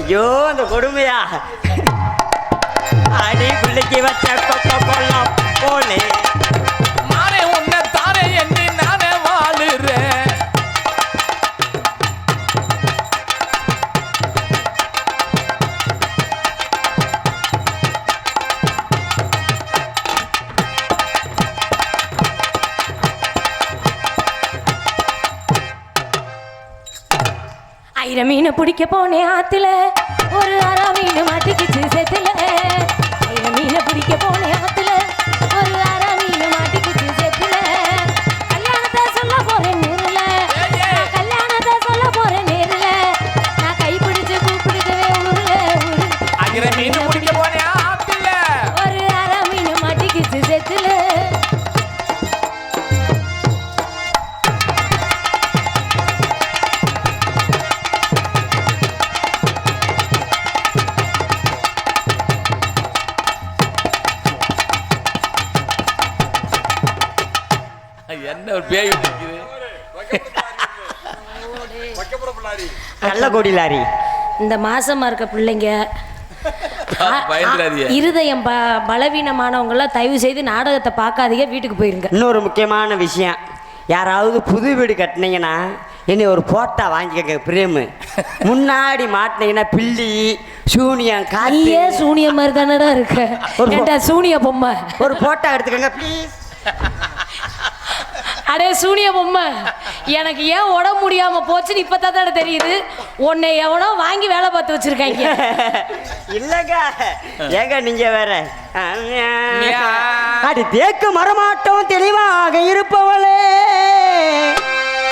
ஐயோ அந்த கொடுமையா. அடி குளிக்கி வச்ச கொக்கா கோலா போலே. நானே உன்னை தானே எண்ணி நானே வாழுறேன். 1000 மீனை பிடிக்க போனேன் ஆத்துல ஒரு அரை மீன் மாட்டிக்கிச்சு செத்துல 1000 மீனை பிடிக்க போனேன் ஆத்துல ஒரு அரை மீன் மாட்டிக்கிச்சு செத்துல கல்யாணத்தை சொல்ல போறேன் நேருல கல்யாணத்தை சொல்ல போறேன் நேருல நான் கை பிடிச்சு கூப்பிடுக்கவே ஊருல 1000 மீன் பிடிக்க போனேன் ஆத்துல ஒரு அரை மீன் மாட்டிக்கிச்சு செத்துல என்ன ஒரு பேய் இருக்குது நல்ல கொடி லாரி. இந்த மாசமா இருக்க பிள்ளைங்க பயந்துடாதீங்க. இருதயம் பலவீனமானவங்களாம் தயவு செய்து நாடகத்தை பார்க்காதீங்க, வீட்டுக்கு போயிருங்க. இன்னொரு முக்கியமான விஷயம், யாராவது புது வீடு கட்டினீங்கன்னா என்னை ஒரு போட்டா வாங்கிக்கங்க பிரேமு. முன்னாடி மாட்டினீங்கன்னா பில்லி சூனியம் காத்து நீயே சூனிய மாதிரி தானடா இருக்க. ஏன்டா சூனிய பொம்மை, ஒரு போட்டா எடுத்துக்கங்க ப்ளீஸ். அடே சூனிய பொம்மை, எனக்கு ஏன் உடம்பு முடியாம போச்சுன்னு இப்பதான் தானே தெரியுது. உன்னை எவனோ வாங்கி வேலை பார்த்து வச்சிருக்காங்க. இல்லங்க ஏங்க நீங்க வேற அடி தேக்கு மரமாட்டோம் தெளிவாக இருப்பவளே,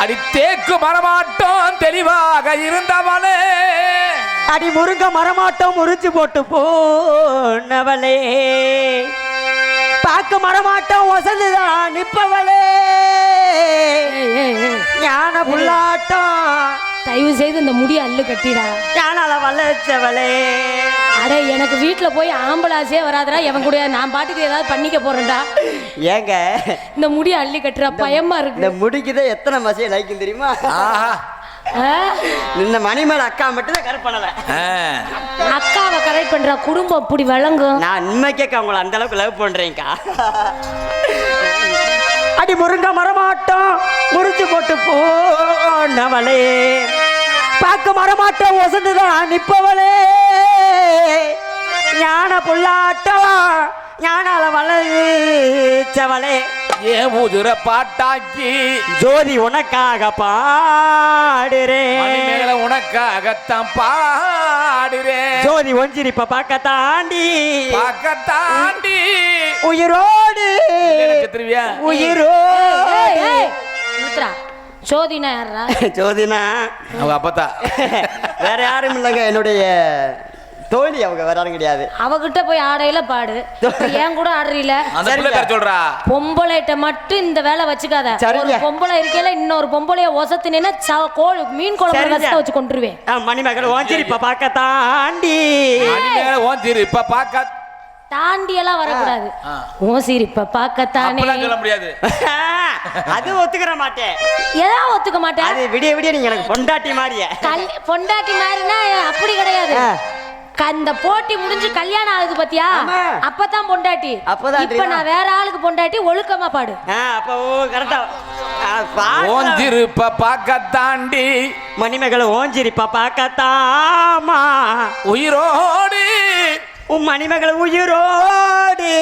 அடி தேக்கு மரமாட்டோம் தெளிவாக இருந்தவளே, அடி முருங்க மரமாட்டோம் முறிச்சு போட்டு போனவளே, பாக்கு மரமாட்டோம் வசந்துதான் நிப்பவளே, ஞான புல்லாட்டம் தயவு செய்து இந்த முடிய அள்ளு கட்டிடா. ஞானால வளர்ச்சவளே. அடே எனக்கு வீட்டுல போய் ஆம்பளாசே வராதடா, எவன் கூட நான் பாட்டுக்கு ஏதாவது பண்ணிக்க போறேன்டா. ஏங்க இந்த முடிய அள்ளி கட்டுற பயமா இருக்கு. இந்த முடிக்குதான் எத்தனை மசையை லைக்கும் தெரியுமா? இந்த மணிமேல அக்கா மட்டும் தான் கரெக்ட் பண்ணல. அக்காவை கரெக்ட் பண்ற குடும்பம் இப்படி வழங்கும். நான் உண்மைக்கே உங்களை அந்த அளவுக்கு லவ் பண்றேன்க்கா. அடி முருங்க மரமாட்டோம் முறிச்சு போட்டு போனவளே, பார்க்க மரமாட்டோம் வசந்துதான் நிப்பவளே, ஞான புல்லாட்டம் ஞானால வளர்ச்சவளே, ஏன் ஊதுற பாட்டாக்கி ஜோதி உனக்காக பாடுறேன், மேல உனக்காகத்தான் பாடுறேன், ஜோதி ஒஞ்சிரிப்ப பார்க்க தாண்டி உயிரோடு உயிரோடு. சோதினா யாரா? ஜோதினா அவங்க அப்பத்தா, வேற யாரும் இல்லைங்க, என்னுடைய தோழி. அவங்க வேற யாரும் கிடையாது. அவகிட்ட போய் ஆடையில பாடு, ஏன் கூட ஆடுறீல. சொல்றா பொம்பளைட்ட மட்டும் இந்த வேலை வச்சுக்காத. ஒரு பொம்பளை இருக்கையில இன்னொரு பொம்பளைய ஒசத்துனேன்னா மீன் குழம்பு ரசத்தை வச்சு கொண்டுருவேன். மணிமகள் ஓஞ்சிரிப்ப பார்க்க தாண்டி ஓஞ்சிரிப்ப பார்க்க தாண்டி எல்லாம் வரக்கூடாது. ஓசிரிப்ப பார்க்கத்தானே சொல்ல முடியாது. அது ஒத்துக்கிற மாட்டேன். ஏதாவது ஒத்துக்க மாட்டேன். அது விடிய விடிய நீங்க எனக்கு பொண்டாட்டி மாதிரியே. பொண்டாட்டி மாதிரினா அப்படி கிடையாது. அந்த போட்டி முடிஞ்சு கல்யாணம் ஆகுது பாத்தியா, அப்பதான் பொண்டாட்டி. இப்ப நான் வேற ஆளுக்கு பொண்டாட்டி. ஒழுக்கமா பாடு. அப்ப கரெக்டா ஓஞ்சிருப்ப பார்க்க தாண்டி மணிமகளை ஓஞ்சிருப்ப பார்க்கத்தாமா உயிரோடு உன் மணிமகளை உயிரோடு.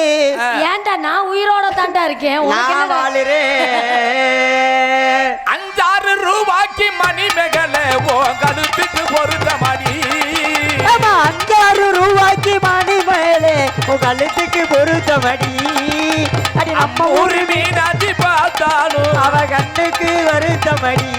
ஏன்டா நான் உயிரோட தாண்டா இருக்கேன். நான் வாழுறேன். 5-6 ரூபாய்க்கு மணிமகளை ஓ கழுத்துக்கு பொருத்த மணி. 5-6 ரூபாய்க்கு மணிமேலே உன் கழுத்துக்கு பொருத்த மணி. அடி நம்ம ஒரு மீனாதி பார்த்தாலும் அவ கண்ணுக்கு வருத்த மணி.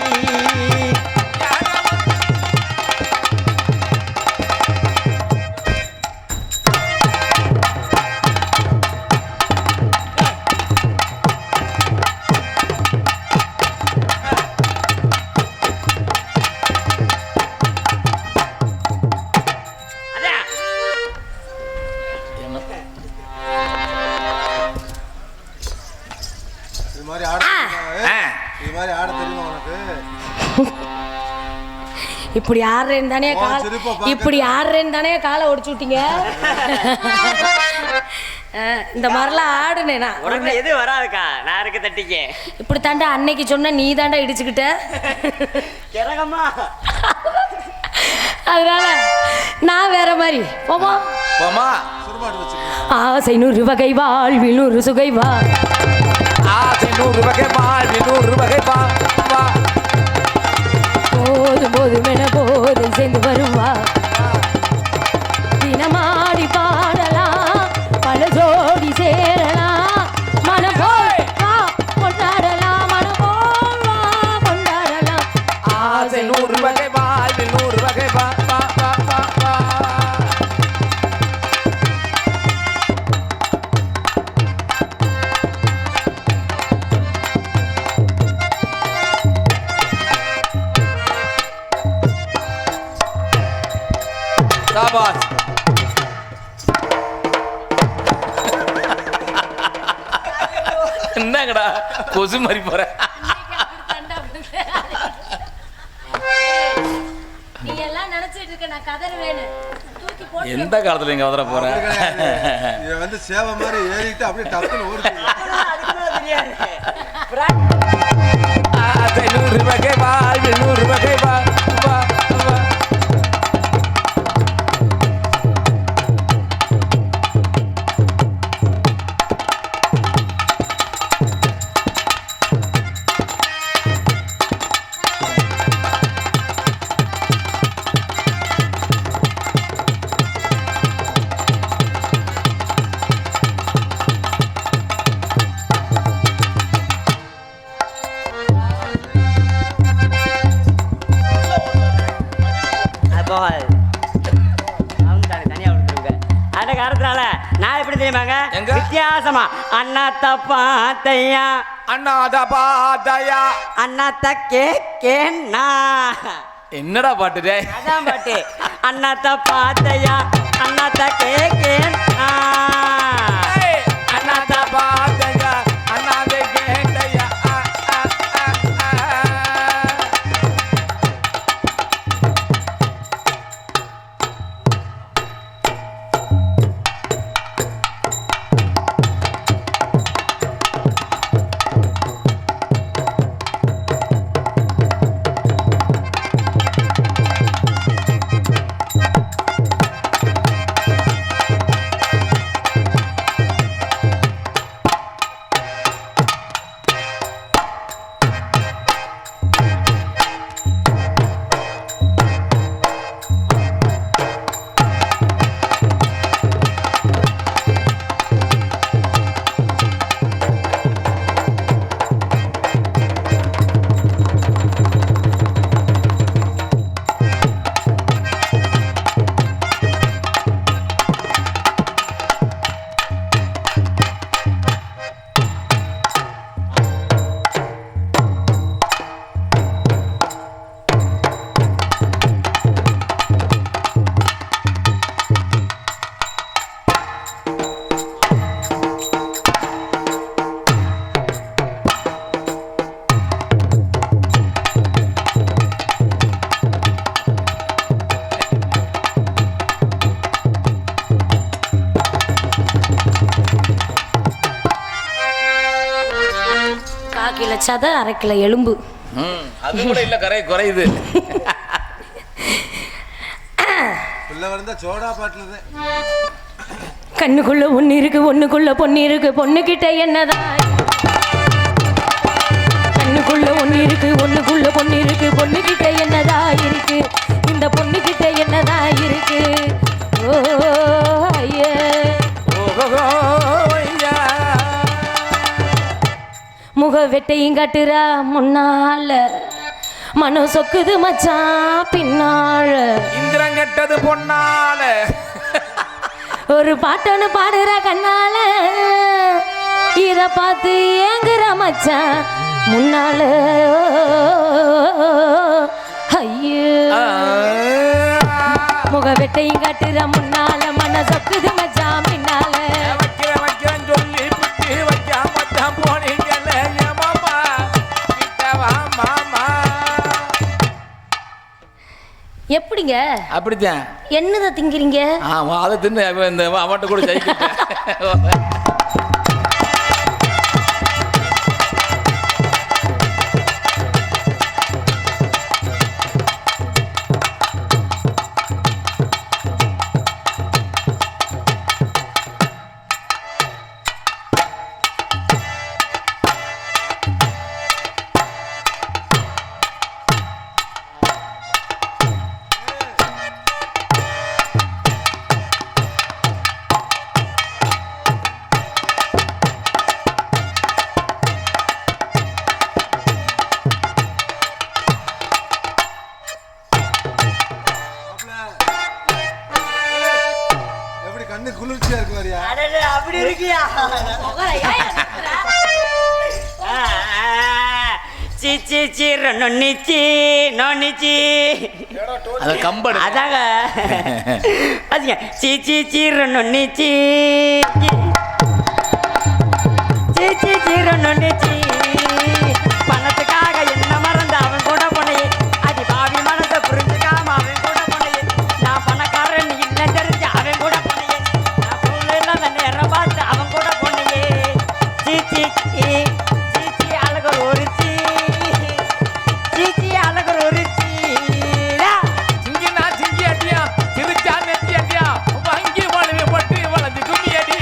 இப்படி ஆடுறேன்னு தானே காலை ஒடிச்சு விட்டீங்க. இந்த மாதிரிலாம் ஆடுனேனா எது வராதுக்கா, நான் இருக்க தட்டிக்க. இப்படி தாண்டா அன்னைக்கு சொன்ன, நீ தாண்டா இடிச்சுக்கிட்ட. அதனால நான் வேற மாதிரி போமா. ஆசை 100 வகை வாழ்வில் 100 சுகை வா. ஆசை 100 வகை வாழ்வில் 100 வகை வா. போதும் போதும் என போதும் சாபாஸ். என்னங்கடா கொசு மாதிரி போற? நீ எல்லாம் நினைச்சிட்டு இருக்க நான் கதறுவேன்னு. தூக்கி போட்டு எந்த காலத்துல நீங்க வதற போற? இது வந்து சேவை மாதிரி ஏறிட்டு அப்படியே டக்குன்னு ஓடுது. 100 ரூபாய்க்கே வா, 100 ரூபாய்க்கே வா, வா, வா. அந்த காலத்தினால நான் எப்படி தெரியுமாங்க? எங்க? வித்தியாசமா அண்ணாத்த பாத்தையா, அண்ணாத பாதையா. அண்ணாத்த கேக்கேன்னா. என்னடா பாட்டு டேய்? அதான் பாட்டு. அண்ணாத்த பாத்தையா, அண்ணாத்த கேக்கேன்னா. அண்ணாத பாதையா, அண்ணாத கேட்டையா. கிலோ சதை 1/2 கிலோ எலும்பு. அது கூட இல்ல, குறையுது. பிள்ளை வந்தா சோடா பாட்டில் தான். கண்ணுக்குள்ள ஒண்ணு இருக்கு, ஒண்ணுக்குள்ள பொண்ணு இருக்கு, பொண்ணுகிட்ட என்னதான்? கண்ணுக்குள்ள ஒண்ணு இருக்கு, ஒண்ணுக்குள்ள பொண்ணு இருக்கு, பொண்ணுகிட்ட என்னதான் இருக்கு? இந்த பொண்ணுகிட்ட என்னதான் இருக்கு? ஓ ஐயே, முக வெட்டையும் காட்டுறா முன்னால, மனம் சொக்குது மச்சான் பின்னால. இந்திரன் கெட்டது பொன்னால. ஒரு பாட்டொன்னு பாடுற கண்ணால, இத பார்த்து ஏங்குற மச்சான் முன்னால. ஐயோ, முக வெட்டையும் காட்டுற முன்னால, மனம் சொக்குது மச்சான் பின்னால. சொல்லி புட்டி வைக்காம போனீங்கல்ல மாமா, கிட்டவா மாமா. எப்படிங்க? அப்படித்தான். என்னதை திங்கிறீங்க? அதை தின்னு இந்த அவன்கிட்ட கூட ஜெயிக்கிட்டேன். சீ நொன்னிச்சி நொன்னிச்சி அது கம்படு. அதாங்க அதுங்க சீ நொன்னிச்சி சீ நொன்னிச்சி பணத்துக்காக என்ன மறந்து அவன் கூட போனையே அடி பாவி மனசை புரிஞ்சுக்காம அவன் கூட போனையே நான் பணக்காரன் இல்லை தெரிஞ்சு அவன் கூட போனையே நான் பொருள் நேரம் பார்த்து அவன் கூட போனையே சீ அழகர் ஒரு சீ அழகர் ஒரு சிங்கினா சிங்கி அடியா சிரிச்சா நெத்தி அடியா வங்கி வளவி பட்டு வளர்ந்து கும்மி அடி.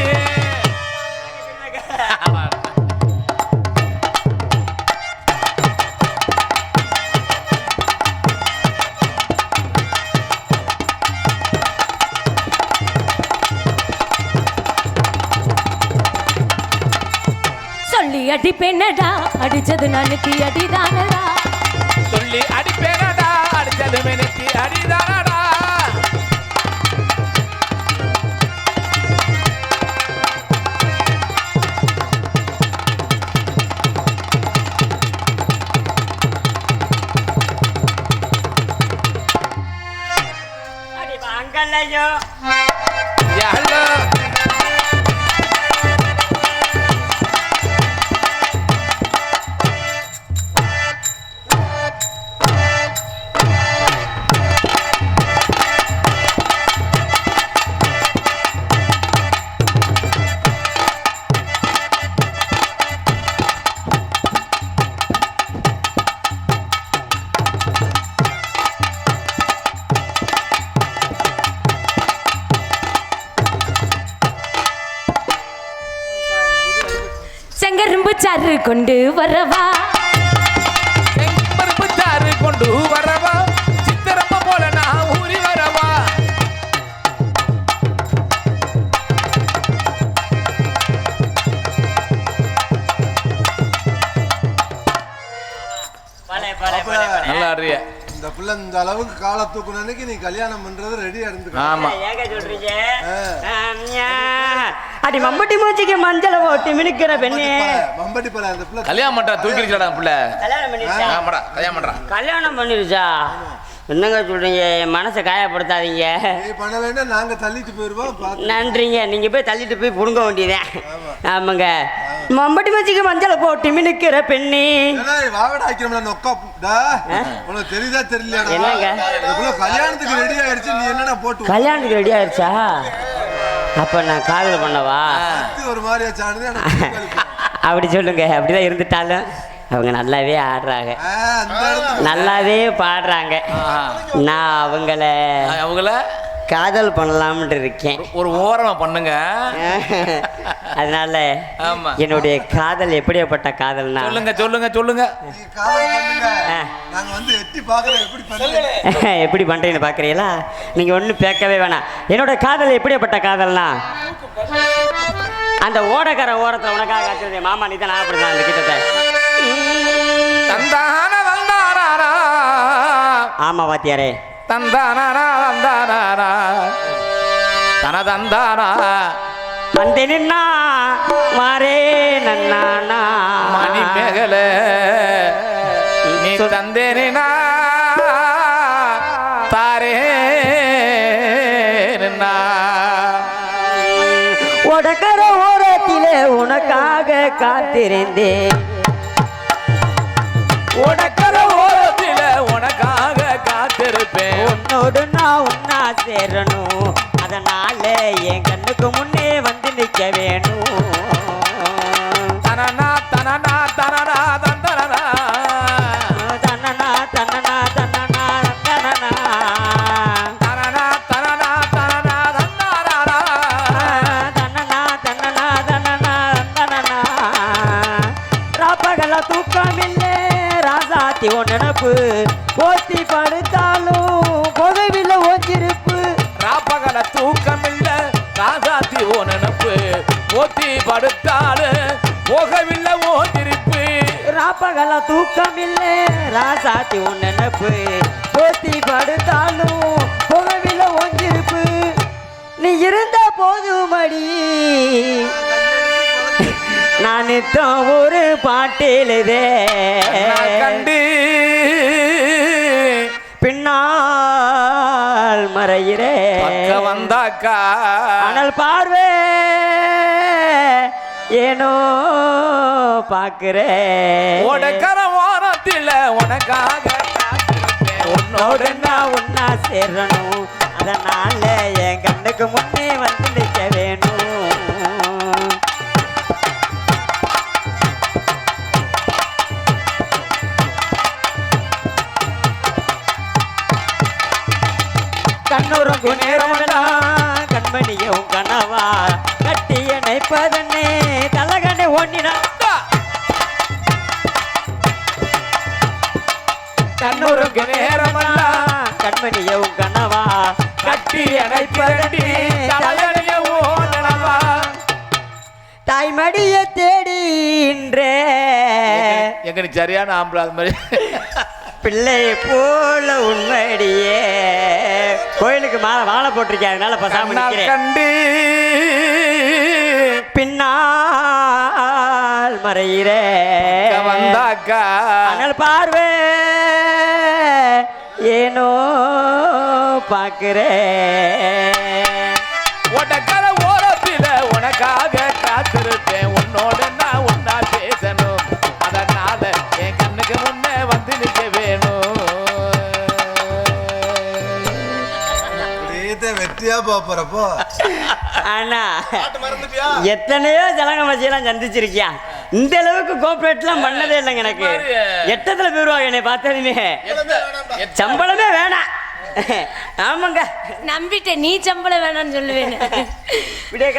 சொல்லி அடி பெண்ணடா அடிச்சது நனுக்கு அடிதானடா சொல்லி அடிப்பேனடா அடிச்சது மெனுக்கு அடிதானடா. அடி வாங்கலையோ யாழ்லோ செங்கரும்பு சாறு கொண்டு வரவா செம்பருப்பு சாறு கொண்டு வரவா சித்திரம்மா போல நான் ஊறி வரவா. நல்லா அறிய இந்த பிள்ளை இந்த அளவுக்கு காலை தூக்குன அன்னைக்கு நீ கல்யாணம் பண்றது ரெடியா இருந்து. ஆமா. ஏங்க சொல்றீங்க அடி மம்பட்டி மூச்சிக்கு மஞ்சள் ஓட்டி மினுக்கிற பெண்ணே மம்பட்டி பல அந்த பிள்ளை கல்யாணம் பண்றா தூக்கிடுச்சடா புள்ள. கல்யாணம் பண்ணிருச்சா ஆமாடா கல்யாணம் பண்றா. கல்யாணம் பண்ணிருச்சா என்னங்க சொல்றீங்க என் மனசை காயப்படுத்தாதீங்க நீ பண்ண வேண்டாம், நாங்க தள்ளிட்டு போயிருவோம். நன்றிங்க நீங்க போய் தள்ளிட்டு போய் புடுங்க வேண்டியதேன். ஆமாங்க மம்பட்டி மச்சிக்கு மஞ்சள் போட்டு மினுக்கிற பெண்ணி வாகட ஆக்கிறோம்ல நொக்கா உனக்கு தெரியுதா தெரியலையா? என்னங்க? கல்யாணத்துக்கு ரெடி ஆயிடுச்சு, நீ என்னடா போட்டு கல்யாணத்துக்கு ரெடி ஆயிடுச்சா? அப்ப நான் காதல் பண்ணவா? ஒரு மாதிரி ஆச்சானது எனக்கு அப்படி சொல்லுங்க. அப்படிதான் இருந்துட்டாலும் அவங்க நல்லாவே ஆடுறாங்க, நல்லாவே பாடுறாங்க. நான் அவங்கள காதல் பண்ணலாம்னு இருக்கேன். ஒரு ஓரமா பண்ணுங்க. அதனால ஆமா. என்னுடைய காதல் எப்படிப்பட்ட காதல்னா சொல்லுங்க சொல்லுங்க சொல்லுங்க. நாங்க வந்து எட்டி பார்க்கறோம், எப்படி பண்றீங்க எப்படி பண்றீங்கன்னு பாக்குறீங்களா? நீங்க ஒன்றும் பேக்கவே வேணாம். என்னோட காதல் எப்படிப்பட்ட காதல்னா அந்த ஓடக்கார ஓரத்துல உனக்காக காத்துறது மாமா, நீ தான் அப்படிதான் அந்த கிட்டத்தை. தந்தான தந்தானா ஆமா வாத்தியாரே, தந்தானா தந்தானா தன தந்தானா வந்து நின்னா மாறே நன்னானா மணி மேகல நீ தந்தேனா தாரே உடக்கர ஓரத்திலே உனக்காக காத்திருந்தேன், உடக்கர ஓரத்தில உனக்காக காத்திருப்பேன். உன்னோடு நான் உன்னா சேரணும், அதனால என் கண்ணுக்கு முன்னே வந்து நிக்க வேணும். தனனா தனனா தனனா தந்தனா தன்னனா தன்னனா தன்னனா தன்னனா தனனா தனனா தனனா தந்தனா தன்னனா தன்னனா தன்னனா தன்னனா ராப்பகல தூக்கமில்லை ராசாத்தி உன் நினப்பு, போத்தி படுத்தாலும் புகவில்லை ஓஞ்சிருப்பு. ராப்பகல தூக்கமில்ல ராசாத்தி ஓ நினப்பு, போத்தி படுத்தாடு போகவில்லை ஓ திருப்பு. ராப்பகல தூக்கமில்லை ராசாத்தி உன் நினப்பு, போத்தி படுத்தாலும் புகவில்லை நான் நித்தம் ஒரு பாட்டிலுதே கண்டு பின்னால் மறையிறே வந்தாக்கா அனல் பார்வே ஏனோ பாக்குறேன் உடக்கர ஓரத்தில் உனக்காக உன்னோட நான் ஒன்னா சேரணும் அதனால என் கண்ணுக்கு முன்னே வந்து நிற்க வேணும் கண்ணூருக்கு நேரமெல்லாம் கண்மணியும் கனவா கட்டி இணைப்பதன்னே தலகனை ஓண்டினா கண்ணூருக்கு நேரமெல்லாம் கண்மணியும் கனவா கட்டி இணைப்பதன்னே தலகனை ஓண்டனவா தாய்மடிய தேடின்றே எங்க நீ சரியான ஆம்பளை அது மாதிரி பிள்ளை போல உண்மையே கோயிலுக்கு மாலை போட்டிருக்கேன் அதனால பசாம நிக்கிறேன் கண்டு பின்னால் மறையிறே வந்தாக்கா அனல் பார்வே ஏனோ பாக்குறே உடக்கர ஓரத்தில உனக்காக காத்திருப்பேன் உன்னோட நான் ஒன்னா பேசணும் அதனால என் கண்ணுக்கு முன்னே வந்து நிற்க வேணும் வெற்றியா போறப்போ அண்ணா எத்தனையோ ஜலங்க மச்சியெல்லாம் சந்திச்சிருக்கியா இந்த அளவுக்கு கோஆபரேட்லாம் பண்ணதே இல்லைங்க எனக்கு எட்டத்துல போயிருவாங்க என்னை பார்த்ததுமே சம்பளமே வேணாம் ஆமாங்க நம்பிட்டேன் நீ சம்பளம் வேணாம்னு சொல்லுவேன்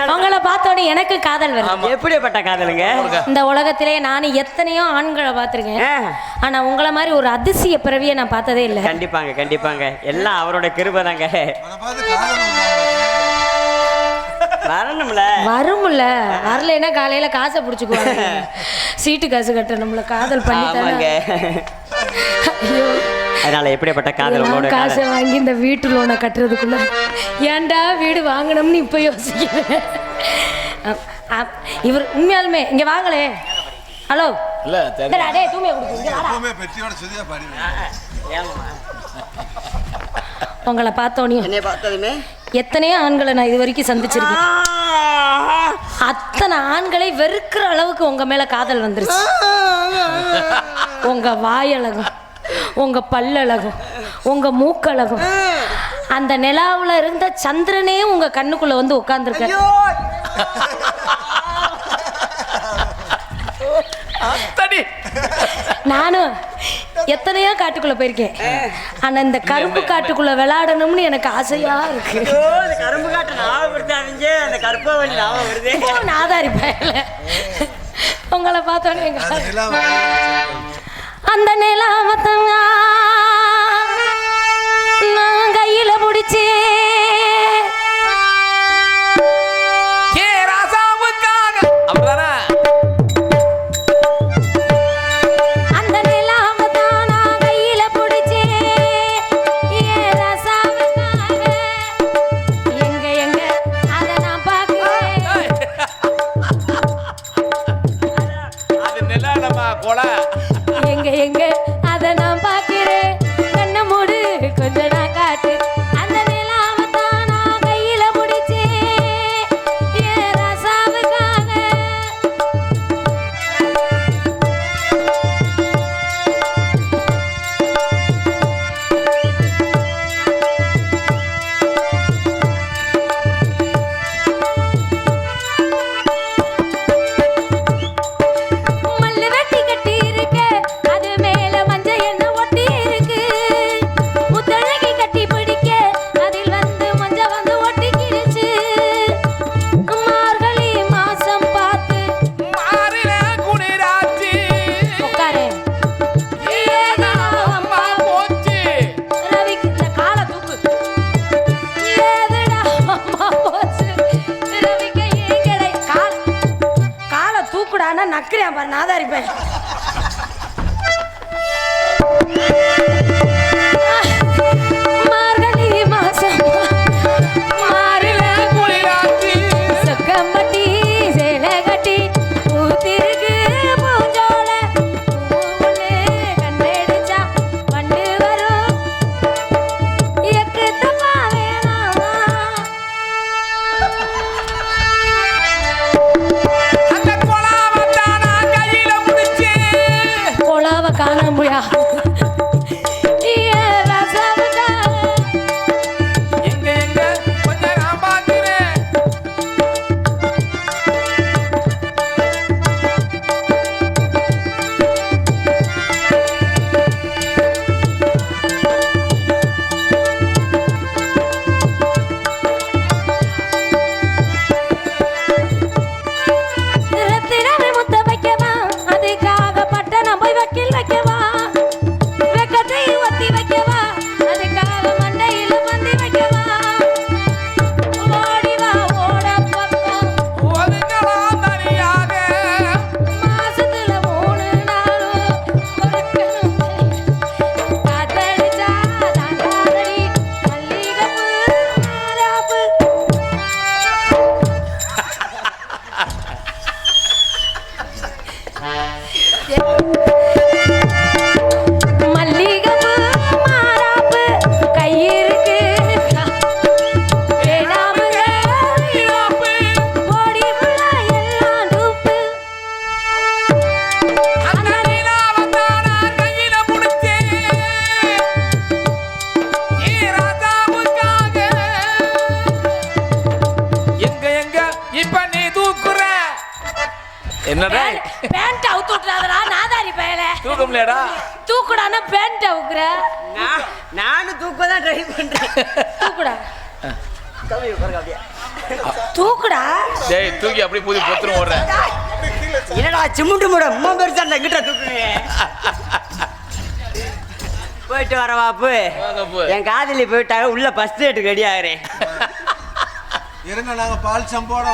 அவங்கள பார்த்தோன்னே எனக்கு காதல் வருது எப்படிப்பட்ட காதலுங்க இந்த உலகத்திலே நான் எத்தனையோ ஆண்களை பார்த்திருக்கேன் ஆனா உங்களை மாதிரி ஒரு அதிசய பிறவியை நான் பார்த்ததே இல்லை கண்டிப்பாங்க கண்டிப்பாங்க எல்லாம் அவரோட கிருபை தாங்க வரணும்ல வரும்ல வரலைன்னா காலையில காசை பிடிச்சிக்குவாங்க சீட்டு காசு கட்டணும்ல காதல் பண்ணி ஆமாங்க ஐயோ அதனால எப்படிப்பட்ட காதல் உங்களோட காசை வாங்கி இந்த வீட்டு லோனை கட்டுறதுக்குள்ள ஏன்டா வீடு வாங்கணும்னு இப்ப யோசிக்கிறேன் இவர் உண்மையாலுமே இங்க வாங்களே ஹலோ இல்ல அடே தூமையை கொடுங்க பெற்றியோட சுதியா பாடி உங்களை பார்த்தோன்னே என்னை பார்த்ததுமே எத்தனையோ ஆண்களை நான் இது வரைக்கும் சந்திச்சிருக்கேன் அத்தனை ஆண்களை வெறுக்கிற அளவுக்கு உங்க மேல காதல் வந்துருச்சு உங்க வாயழகும் உங்க பல்லழகும் உங்க மூக்கழகும் அந்த நிலாவுல இருந்த சந்திரனே உங்க கண்ணுக்குள்ள வந்து உட்கார்ந்துருக்க நானும் எத்தனையோ காட்டுக்குள்ள போயிருக்கேன் ஆனா இந்த கரும்பு காட்டுக்குள்ள விளையாடணும்னு எனக்கு ஆசையா இருக்கு கரும்பு காட்டு ஞாபகப்படுத்தாதீங்க அந்த கற்பவழி ஞாபகம் வருது நாதாரி பயல உங்களை பார்த்தோன்னே அந்த நிலாவத்தங்க நான் கையில பிடிச்சே எங்க அத நான் பாக்கிறேன் கண்ண மூடு கொஞ்சம் நான் காட்டு அந்த நிலாவத்தான் நான் கையில பிடிச்சேன் என் ரசாவுக்காக மல்லு வெட்டி கட்டி இருக்க அது மேல மஞ்சள் எண்ணெய் ஒட்டி இருக்கு முத்தழகி கட்டி பிடிக்க அதில் வந்து மஞ்சள் வந்து ஒட்டிக்கிடுச்சு மார்கழி மாசம் பார்த்து மாறில குளிராச்சி உட்காரு ஏதா அம்மா போச்சு ரவிக்கு இந்த காலை தூக்கு ஏதுடா அம்மா போச்சு ரவிக்கு ஏன் கிடை காலை தூக்குடான்னா நக்கிறேன் பாரு நாதாரி பையன் மார்கழி மாசம் மாறில குளிராச்சி சொக்கம்பட்டி சேலை கட்டி ஊத்தி தூக்கணும்லடா. தூக்குடானா பேண்ட் அவுக்குற. நானும் தூக்க தான் ட்ரை பண்றேன். தூக்குடா. தூக்குடா. டேய் தூக்கி அப்படியே பூதி பொத்துற ஓடுற. என்னடா சிமுண்டு முட மூணு பேர் சண்டை கிட்ட தூக்குறீங்க. போயிட்டு வரவா போ. என் காதலி போயிட்டாங்க உள்ள ஃபர்ஸ்ட் டேட்டுக்கு ரெடி ஆகுறேன். இருங்க நாங்க பால் சம்போட